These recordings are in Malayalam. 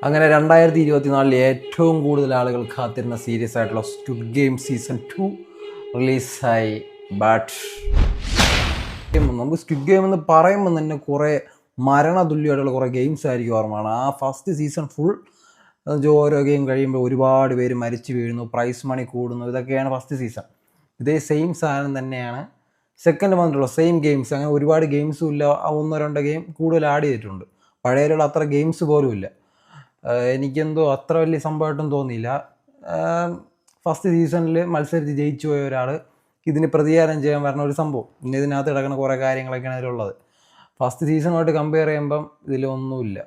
അങ്ങനെ 2024 ഏറ്റവും കൂടുതൽ ആളുകൾ കാത്തിരുന്ന സീരീസ് ആയിട്ടുള്ള സ്ക്വിഡ് ഗെയിം സീസൺ 2 റിലീസായി. ബട്ട് നമുക്ക് സ്ക്വിഡ് ഗെയിം എന്ന് പറയുമ്പോൾ തന്നെ കുറേ മരണതുല്യമായിട്ടുള്ള കുറേ ഗെയിംസ് ആയിരിക്കും ഓർമ്മയാണ്. ആ ഫസ്റ്റ് സീസൺ ഫുൾ ഓരോ ഗെയിം കഴിയുമ്പോൾ ഒരുപാട് പേര് മരിച്ചു വീഴുന്നു, പ്രൈസ് മണി കൂടുന്നു, ഇതൊക്കെയാണ് ഫസ്റ്റ് സീസൺ. ഇതേ സെയിം സാധനം തന്നെയാണ് സെക്കൻഡ് വന്നിട്ടുള്ള സെയിം ഗെയിംസ്. അങ്ങനെ ഒരുപാട് ഗെയിംസും ഇല്ല, ഒന്നോ രണ്ടോ ഗെയിം കൂടുതൽ ആഡ് ചെയ്തിട്ടുണ്ട്. പഴയതിലുള്ള അത്ര ഗെയിംസ് പോലും ഇല്ല. എനിക്കെന്തോ അത്ര വലിയ സംഭവമായിട്ടും തോന്നിയില്ല. ഫസ്റ്റ് സീസണിൽ മത്സരിച്ച് ജയിച്ചു പോയ ഒരാൾ ഇതിന് പ്രതികാരം ചെയ്യാൻ പറഞ്ഞ ഒരു സംഭവം, പിന്നെ ഇതിനകത്ത് കിടക്കുന്ന കുറേ കാര്യങ്ങളൊക്കെയാണ് ഇതിലുള്ളത്. ഫസ്റ്റ് സീസണുമായിട്ട് കമ്പയർ ചെയ്യുമ്പം ഇതിലൊന്നുമില്ല.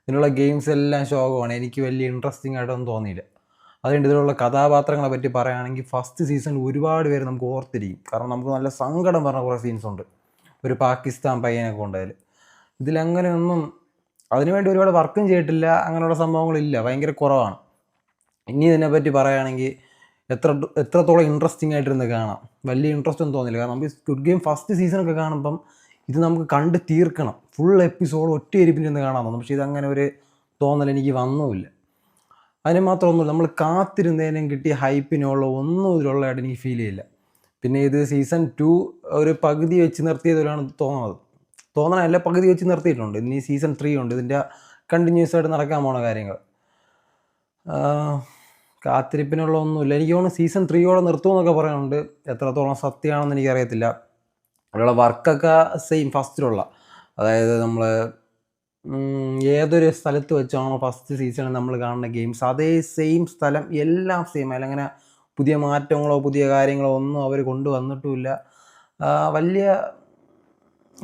ഇതിനുള്ള ഗെയിംസ് എല്ലാം ശോകമാണ്. എനിക്ക് വലിയ ഇൻട്രസ്റ്റിംഗ് ആയിട്ടൊന്നും തോന്നിയില്ല. അതുകൊണ്ട് ഇതിലുള്ള കഥാപാത്രങ്ങളെ പറ്റി പറയുകയാണെങ്കിൽ ഫസ്റ്റ് സീസണിൽ ഒരുപാട് പേര് നമുക്ക് ഓർത്തിരിക്കും. കാരണം നമുക്ക് നല്ല സങ്കടം പറഞ്ഞ കുറേ സീൻസ് ഉണ്ട്. ഒരു പാകിസ്ഥാൻ പയ്യനൊക്കെ ഉണ്ടായാൽ ഇതിലങ്ങനെയൊന്നും അതിനുവേണ്ടി ഒരുപാട് വർക്കും ചെയ്തിട്ടില്ല, അങ്ങനെയുള്ള സംഭവങ്ങളില്ല, ഭയങ്കര കുറവാണ്. ഇനി ഇതിനെപ്പറ്റി പറയുകയാണെങ്കിൽ എത്രത്തോളം ഇൻട്രസ്റ്റിംഗ് ആയിട്ടിരുന്ന് കാണാം. വലിയ ഇൻട്രസ്റ്റ് ഒന്നും തോന്നില്ല. കാരണം നമുക്ക് സ്ക്വിഡ് ഗെയിം ഫസ്റ്റ് സീസണൊക്കെ കാണുമ്പം ഇത് നമുക്ക് കണ്ട് തീർക്കണം, ഫുൾ എപ്പിസോഡ് ഒറ്റ ഇരിപ്പിലിരുന്ന് കാണാൻ തോന്നും. പക്ഷേ ഇതങ്ങനെ ഒരു തോന്നൽ എനിക്ക് വന്നുമില്ല. അതിന് മാത്രമൊന്നുമില്ല, നമ്മൾ കാത്തിരുന്നതിനും കിട്ടിയ ഹൈപ്പിനുള്ള ഒന്നും ഇതിലുള്ളതായിട്ട് എനിക്ക് ഫീൽ ചെയ്യില്ല. പിന്നെ ഇത് സീസൺ 2 ഒരു പകുതി വെച്ച് നിർത്തിയതിലാണ് തോന്നണമല്ല, പകുതി വെച്ച് നിർത്തിയിട്ടുണ്ട്. ഇനി സീസൺ 3 ഉണ്ട്, ഇതിൻ്റെ കണ്ടിന്യൂസ് ആയിട്ട് നടക്കാൻ പോണ കാര്യങ്ങൾ. കാത്തിരിപ്പിനുള്ള ഒന്നുമില്ല. എനിക്ക് തോന്നുന്നു സീസൺ 3 നിർത്തുമെന്നൊക്കെ പറയുന്നുണ്ട്. എത്രത്തോളം സത്യമാണെന്ന് എനിക്കറിയത്തില്ല. അതിലുള്ള വർക്കൊക്കെ സെയിം ഫസ്റ്റിലുള്ള, അതായത് നമ്മൾ ഏതൊരു സ്ഥലത്ത് വെച്ചാണോ ഫസ്റ്റ് സീസണിൽ നമ്മൾ കാണുന്ന ഗെയിംസ് അതേ സെയിം സ്ഥലം എല്ലാം സെയിം. അതിലങ്ങനെ പുതിയ മാറ്റങ്ങളോ പുതിയ കാര്യങ്ങളോ ഒന്നും അവർ കൊണ്ടുവന്നിട്ടുമില്ല.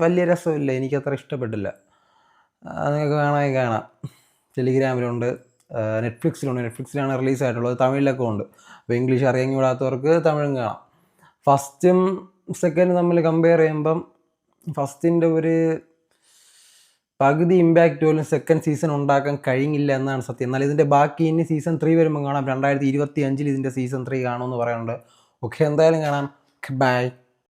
വലിയ രസമില്ല, എനിക്കത്ര ഇഷ്ടപ്പെട്ടില്ല. നിങ്ങൾക്ക് വേണമെങ്കിൽ കാണാം. ടെലിഗ്രാമിലുണ്ട്, നെറ്റ്ഫ്ലിക്സിലാണ് റിലീസായിട്ടുള്ളത്. തമിഴിലൊക്കെ ഉണ്ട്. അപ്പോൾ ഇംഗ്ലീഷ് അറിയാൻ കൂടാത്തവർക്ക് തമിഴും കാണാം. ഫസ്റ്റും സെക്കൻഡും തമ്മിൽ കമ്പയർ ചെയ്യുമ്പം ഫസ്റ്റിൻ്റെ ഒരു പകുതി ഇമ്പാക്റ്റ് പോലും സെക്കൻഡ് സീസൺ ഉണ്ടാക്കാൻ കഴിഞ്ഞില്ല എന്നാണ് സത്യം. എന്നാൽ ഇതിൻ്റെ ബാക്കി ഇനി സീസൺ 3 വരുമ്പോൾ കാണാം. 2025 ഇതിൻ്റെ സീസൺ 3 കാണുമെന്ന് പറയുന്നുണ്ട്. ഓക്കെ, എന്തായാലും കാണാം. ബൈ.